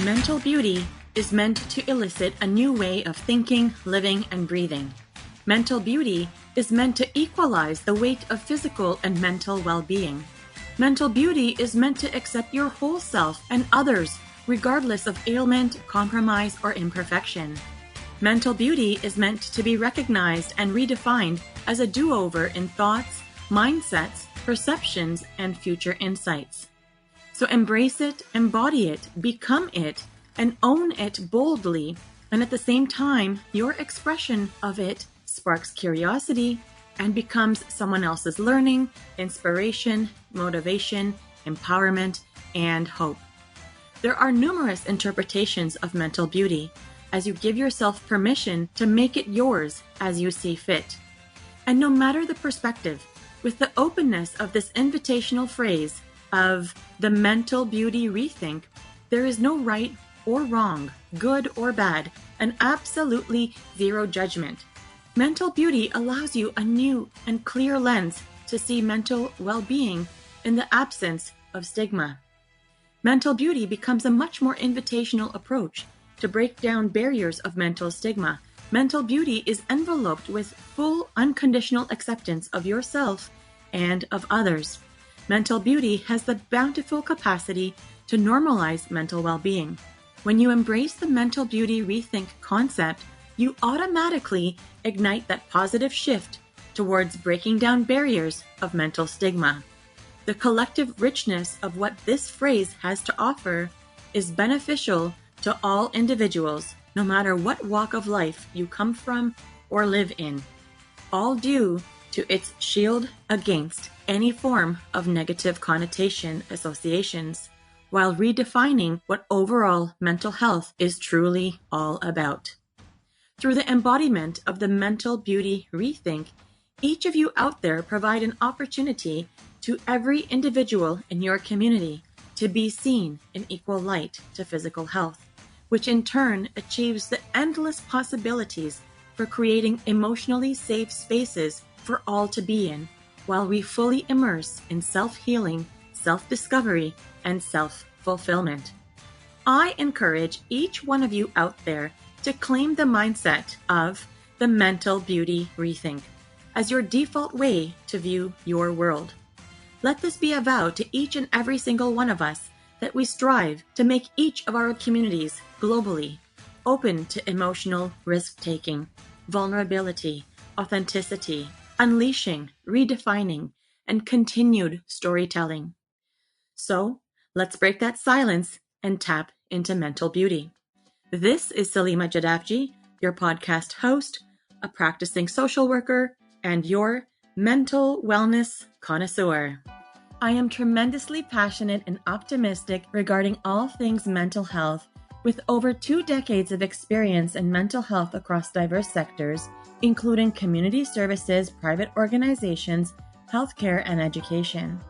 Mental beauty is meant to elicit a new way of thinking, living, and breathing. Mental beauty is meant to equalize the weight of physical and mental well-being. Mental beauty is meant to accept your whole self and others, regardless of ailment, compromise, or imperfection. Mental beauty is meant to be recognized and redefined as a do-over in thoughts, mindsets, perceptions, and future insights. So embrace it, embody it, become it, and own it boldly, and at the same time, your expression of it sparks curiosity and becomes someone else's learning, inspiration, motivation, empowerment, and hope. There are numerous interpretations of mental beauty as you give yourself permission to make it yours as you see fit. And no matter the perspective, with the openness of this invitational phrase of the mental beauty rethink, there is no right or wrong, good or bad, and absolutely zero judgment. Mental beauty allows you a new and clear lens to see mental well-being in the absence of stigma. Mental beauty becomes a much more invitational approach to break down barriers of mental stigma. Mental beauty is enveloped with full unconditional acceptance of yourself and of others. Mental beauty has the bountiful capacity to normalize mental well-being. When you embrace the mental beauty rethink concept, you automatically ignite that positive shift towards breaking down barriers of mental stigma. The collective richness of what this phrase has to offer is beneficial to all individuals, no matter what walk of life you come from or live in, all due to its shield against any form of negative connotation associations, while redefining what overall mental health is truly all about. Through the embodiment of the mental beauty rethink, each of you out there provide an opportunity to every individual in your community to be seen in equal light to physical health, which in turn achieves the endless possibilities for creating emotionally safe spaces for all to be in, while we fully immerse in self-healing, self-discovery, and self-fulfillment. I encourage each one of you out there to claim the mindset of the mental beauty rethink as your default way to view your world. Let this be a vow to each and every single one of us that we strive to make each of our communities globally open to emotional risk-taking, vulnerability, authenticity, unleashing, redefining, and continued storytelling. So, let's break that silence and tap into mental beauty. This is Salima Jadafji, your podcast host, a practicing social worker, and your mental wellness connoisseur. I am tremendously passionate and optimistic regarding all things mental health, with over 2 decades of experience in mental health across diverse sectors, including community services, private organizations, healthcare, and education.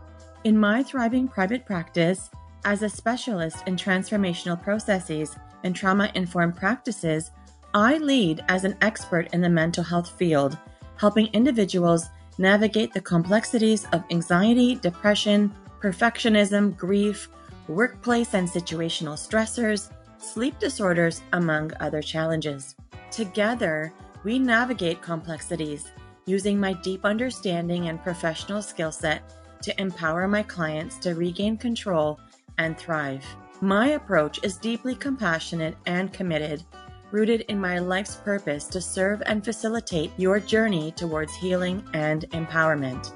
In my thriving private practice, as a specialist in transformational processes and trauma-informed practices, I lead as an expert in the mental health field, helping individuals navigate the complexities of anxiety, depression, perfectionism, grief, workplace and situational stressors, sleep disorders, among other challenges. Together, we navigate complexities using my deep understanding and professional skill set to empower my clients to regain control and thrive. My approach is deeply compassionate and committed, rooted in my life's purpose to serve and facilitate your journey towards healing and empowerment.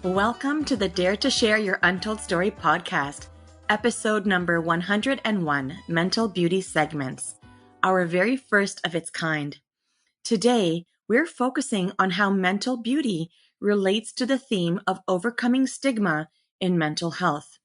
Welcome to the Dare to Share Your Untold Story podcast, episode number 101, Mental Beauty Segments, our very first of its kind. Today, we're focusing on how mental beauty relates to the theme of overcoming stigma in mental health.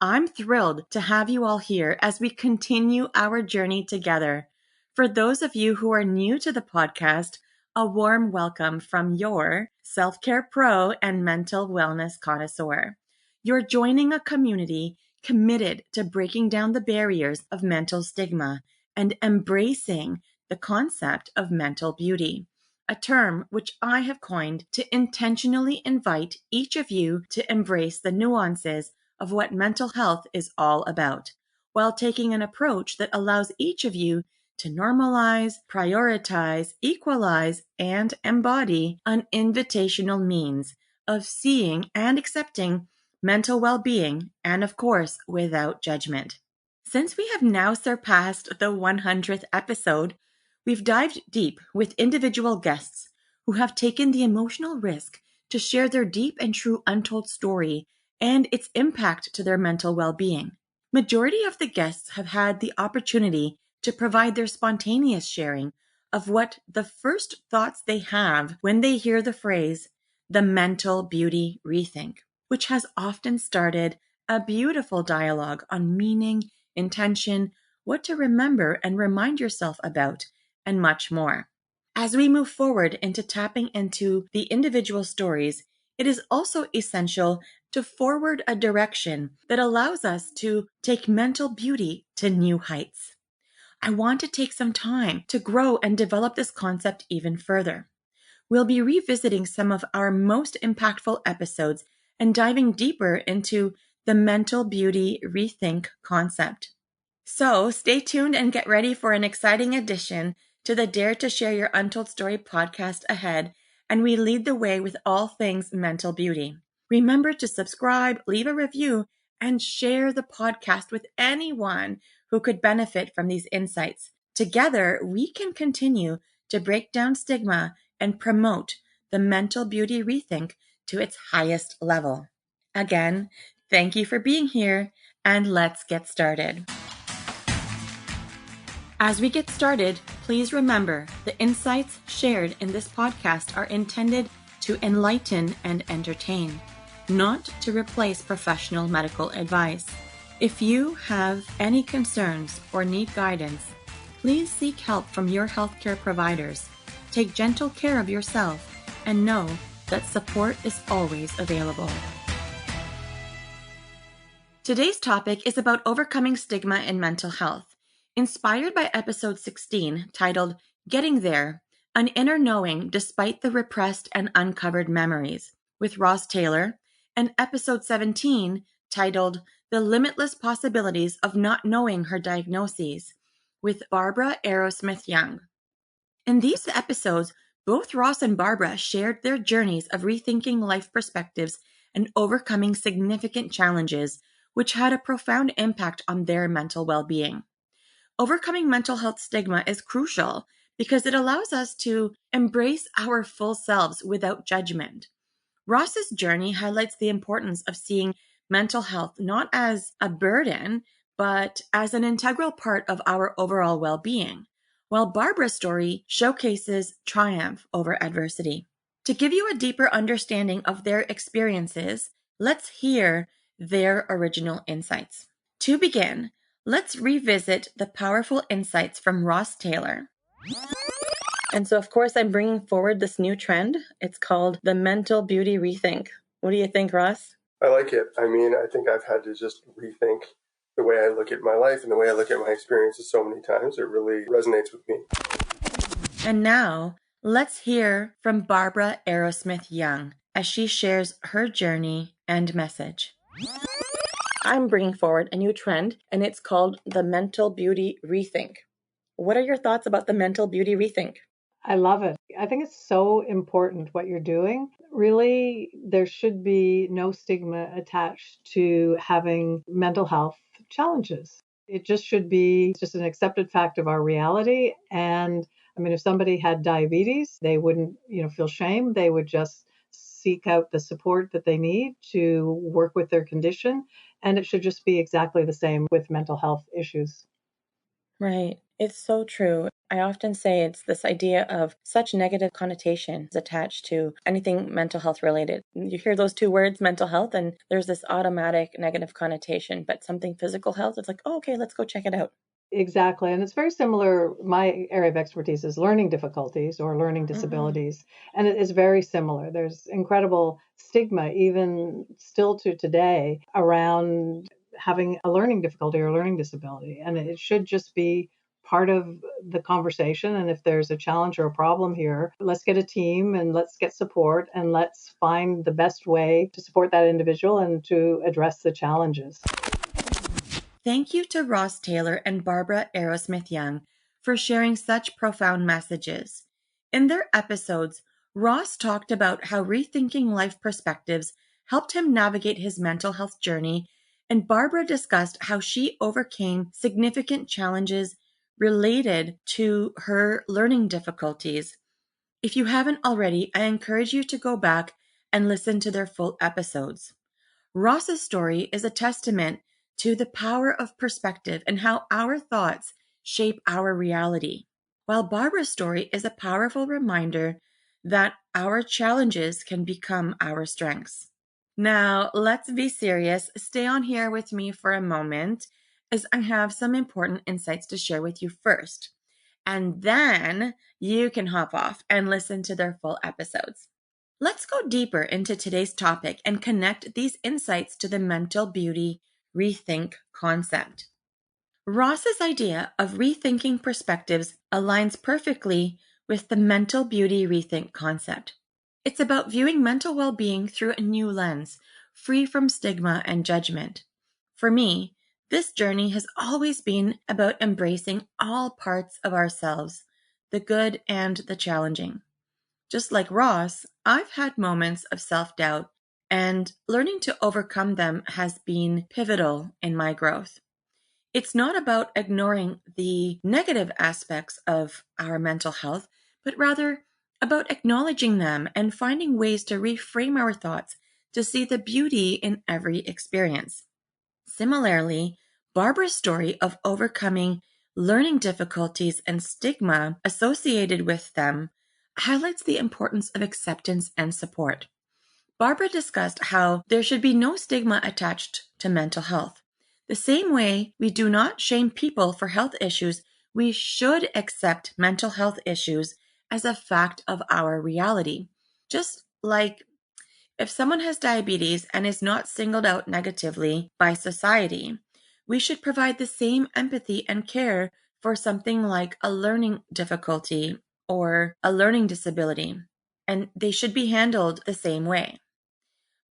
I'm thrilled to have you all here as we continue our journey together. For those of you who are new to the podcast, a warm welcome from your self-care pro and mental wellness connoisseur. You're joining a community committed to breaking down the barriers of mental stigma and embracing the concept of mental beauty, a term which I have coined to intentionally invite each of you to embrace the nuances of what mental health is all about, while taking an approach that allows each of you to normalize, prioritize, equalize, and embody an invitational means of seeing and accepting mental well-being, and of course, without judgment. Since we have now surpassed the 100th episode, we've dived deep with individual guests who have taken the emotional risk to share their deep and true untold story and its impact to their mental well-being. Majority of the guests have had the opportunity to provide their spontaneous sharing of what the first thoughts they have when they hear the phrase, the mental beauty rethink, which has often started a beautiful dialogue on meaning, intention, what to remember and remind yourself about, and much more. As we move forward into tapping into the individual stories, it is also essential to forward a direction that allows us to take mental beauty to new heights. I want to take some time to grow and develop this concept even further. We'll be revisiting some of our most impactful episodes and diving deeper into the mental beauty rethink concept. So stay tuned and get ready for an exciting addition to the Dare to Share Your Untold Story podcast ahead, and we lead the way with all things mental beauty. Remember to subscribe, leave a review, and share the podcast with anyone who could benefit from these insights. Together, we can continue to break down stigma and promote the mental beauty rethink to its highest level. Again, thank you for being here, and let's get started. As we get started, please remember the insights shared in this podcast are intended to enlighten and entertain, not to replace professional medical advice. If you have any concerns or need guidance, please seek help from your healthcare providers. Take gentle care of yourself and know that support is always available. Today's topic is about overcoming stigma in mental health. Inspired by episode 16, titled Getting There, An Inner Knowing Despite the Repressed and Uncovered Memories, with Ross Taylor, and episode 17, titled The Limitless Possibilities of Not Knowing Her Diagnoses, with Barbara Arrowsmith-Young. In these episodes, both Ross and Barbara shared their journeys of rethinking life perspectives and overcoming significant challenges, which had a profound impact on their mental well-being. Overcoming mental health stigma is crucial because it allows us to embrace our full selves without judgment. Ross's journey highlights the importance of seeing mental health not as a burden, but as an integral part of our overall well-being, while Barbara's story showcases triumph over adversity. To give you a deeper understanding of their experiences, let's hear their original insights. To begin, let's revisit the powerful insights from Ross Taylor. And so, of course, I'm bringing forward this new trend. It's called the mental beauty rethink. What do you think, Ross? I like it. I mean, I think I've had to just rethink the way I look at my life and the way I look at my experiences so many times. It really resonates with me. And now, let's hear from Barbara Arrowsmith-Young as she shares her journey and message. I'm bringing forward a new trend, and it's called the mental beauty rethink. What are your thoughts about the mental beauty rethink? I love it. I think it's so important what you're doing. Really, there should be no stigma attached to having mental health challenges. It just should be just an accepted fact of our reality. And I mean, if somebody had diabetes, they wouldn't, feel shame. They would just seek out the support that they need to work with their condition. And it should just be exactly the same with mental health issues. Right. It's so true. I often say it's this idea of such negative connotations attached to anything mental health related. You hear those two words, mental health, and there's this automatic negative connotation, but something physical health, it's like, oh, okay, let's go check it out. Exactly. And it's very similar. My area of expertise is learning difficulties or learning disabilities. And it is very similar. There's incredible stigma, even still to today, around having a learning difficulty or learning disability. And it should just be part of the conversation. And if there's a challenge or a problem here, let's get a team and let's get support and let's find the best way to support that individual and to address the challenges. Thank you to Ross Taylor and Barbara Aerosmith Young for sharing such profound messages. In their episodes, Ross talked about how rethinking life perspectives helped him navigate his mental health journey, and Barbara discussed how she overcame significant challenges related to her learning difficulties. If you haven't already, I encourage you to go back and listen to their full episodes. Ross's story is a testament to the power of perspective and how our thoughts shape our reality, while Barbara's story is a powerful reminder that our challenges can become our strengths. Now, let's be serious. Stay on here with me for a moment, as I have some important insights to share with you first. And then you can hop off and listen to their full episodes. Let's go deeper into today's topic and connect these insights to the mental beauty rethink concept. Ross's idea of rethinking perspectives aligns perfectly with the mental beauty rethink concept. It's about viewing mental well-being through a new lens, free from stigma and judgment. For me, this journey has always been about embracing all parts of ourselves, the good and the challenging. Just like Ross, I've had moments of self-doubt, and learning to overcome them has been pivotal in my growth. It's not about ignoring the negative aspects of our mental health, but rather about acknowledging them and finding ways to reframe our thoughts to see the beauty in every experience. Similarly, Barbara's story of overcoming learning difficulties and stigma associated with them highlights the importance of acceptance and support. Barbara discussed how there should be no stigma attached to mental health. The same way we do not shame people for health issues, we should accept mental health issues as a fact of our reality. Just like if someone has diabetes and is not singled out negatively by society, we should provide the same empathy and care for something like a learning difficulty or a learning disability, and they should be handled the same way.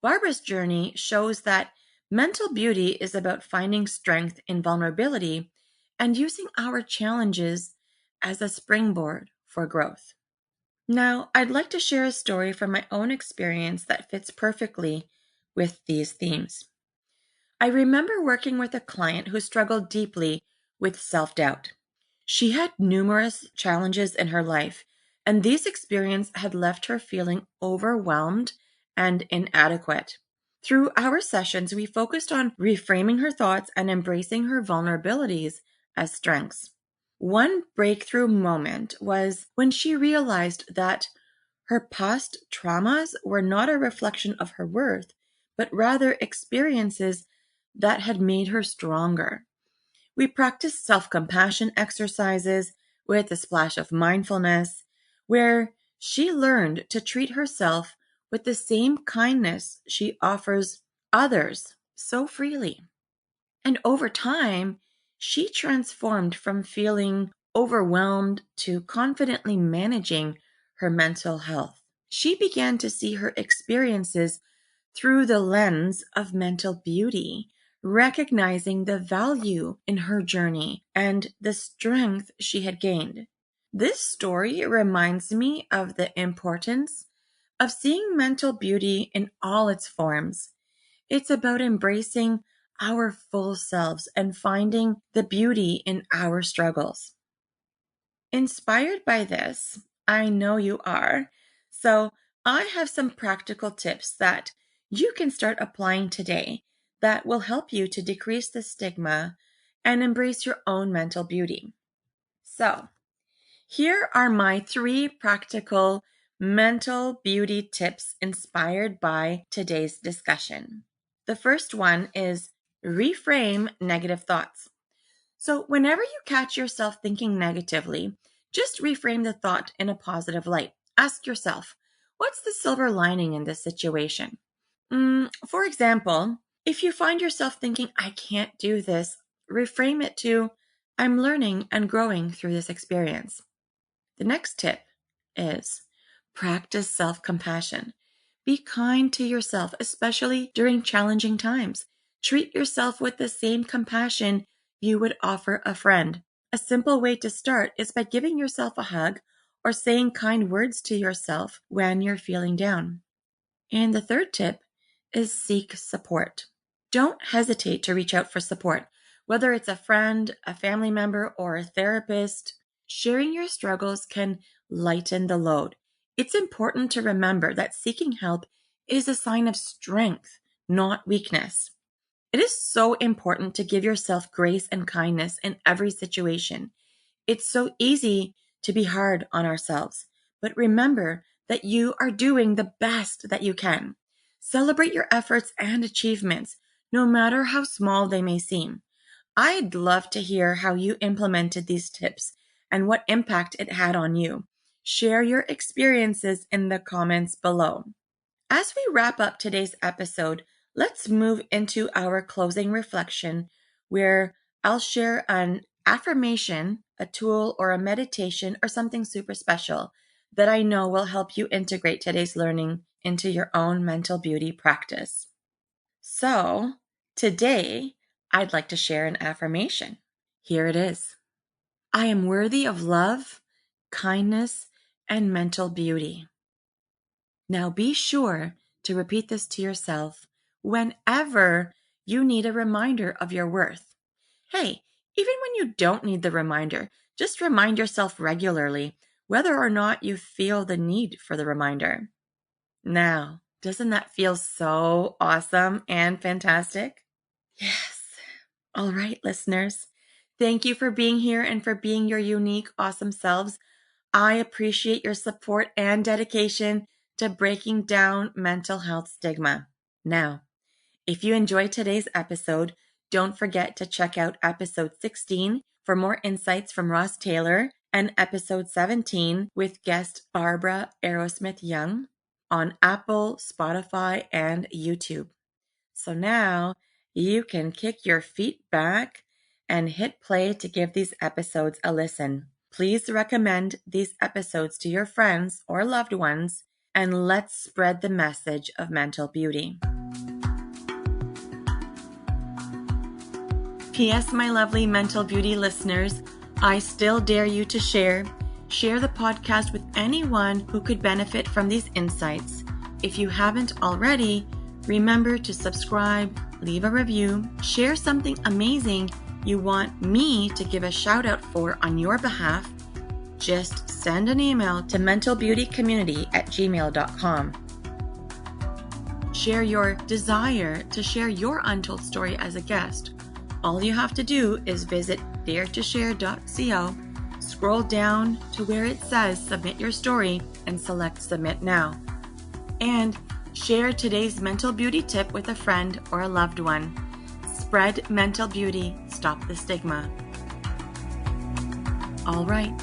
Barbara's journey shows that mental beauty is about finding strength in vulnerability and using our challenges as a springboard for growth. Now, I'd like to share a story from my own experience that fits perfectly with these themes. I remember working with a client who struggled deeply with self-doubt. She had numerous challenges in her life, and these experiences had left her feeling overwhelmed and inadequate. Through our sessions, we focused on reframing her thoughts and embracing her vulnerabilities as strengths. One breakthrough moment was when she realized that her past traumas were not a reflection of her worth, but rather experiences that had made her stronger. We practiced self-compassion exercises with a splash of mindfulness, where she learned to treat herself with the same kindness she offers others so freely. And over time, she transformed from feeling overwhelmed to confidently managing her mental health. She began to see her experiences through the lens of mental beauty, recognizing the value in her journey and the strength she had gained. This story reminds me of the importance of seeing mental beauty in all its forms. It's about embracing our full selves and finding the beauty in our struggles. Inspired by this, I know you are. So I have some practical tips that you can start applying today that will help you to decrease the stigma and embrace your own mental beauty. So here are my 3 practical mental beauty tips inspired by today's discussion. The first one is reframe negative thoughts. So whenever you catch yourself thinking negatively, just reframe the thought in a positive light. Ask yourself, what's the silver lining in this situation? For example, if you find yourself thinking, I can't do this, reframe it to, I'm learning and growing through this experience. The next tip is practice self-compassion. Be kind to yourself, especially during challenging times. Treat yourself with the same compassion you would offer a friend. A simple way to start is by giving yourself a hug or saying kind words to yourself when you're feeling down. And the third tip is seek support. Don't hesitate to reach out for support, whether it's a friend, a family member, or a therapist. Sharing your struggles can lighten the load. It's important to remember that seeking help is a sign of strength, not weakness. It is so important to give yourself grace and kindness in every situation. It's so easy to be hard on ourselves, but remember that you are doing the best that you can. Celebrate your efforts and achievements, no matter how small they may seem. I'd love to hear how you implemented these tips and what impact it had on you. Share your experiences in the comments below. As we wrap up today's episode, let's move into our closing reflection where I'll share an affirmation, a tool, or a meditation, or something super special that I know will help you integrate today's learning into your own mental beauty practice. So, today, I'd like to share an affirmation. Here it is. I am worthy of love, kindness, and mental beauty. Now be sure to repeat this to yourself whenever you need a reminder of your worth. Hey, even when you don't need the reminder, just remind yourself regularly, whether or not you feel the need for the reminder. Now, doesn't that feel so awesome and fantastic? Yes. All right, listeners. Thank you for being here and for being your unique, awesome selves. I appreciate your support and dedication to breaking down mental health stigma. Now, if you enjoyed today's episode, don't forget to check out episode 16 for more insights from Ross Taylor and episode 17 with guest Barbara Aerosmith Young on Apple, Spotify, and YouTube. So now you can kick your feet back and hit play to give these episodes a listen. Please recommend these episodes to your friends or loved ones, and let's spread the message of mental beauty. P.S. My lovely mental beauty listeners, I still dare you to share the podcast with anyone who could benefit from these insights. If you haven't already, remember to subscribe, leave a review, share something amazing you want me to give a shout out for on your behalf. Just send an email to mentalbeautycommunity@gmail.com. Share your desire to share your untold story as a guest. All you have to do is visit daretoshare.co, scroll down to where it says submit your story, and select submit now. And share today's mental beauty tip with a friend or a loved one. Spread mental beauty, stop the stigma. All right.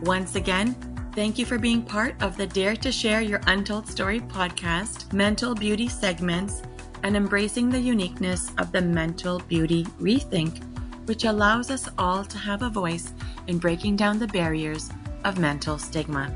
Once again, thank you for being part of the Dare to Share Your Untold Story podcast, mental beauty segments, and embracing the uniqueness of the mental beauty rethink, which allows us all to have a voice in breaking down the barriers of mental stigma.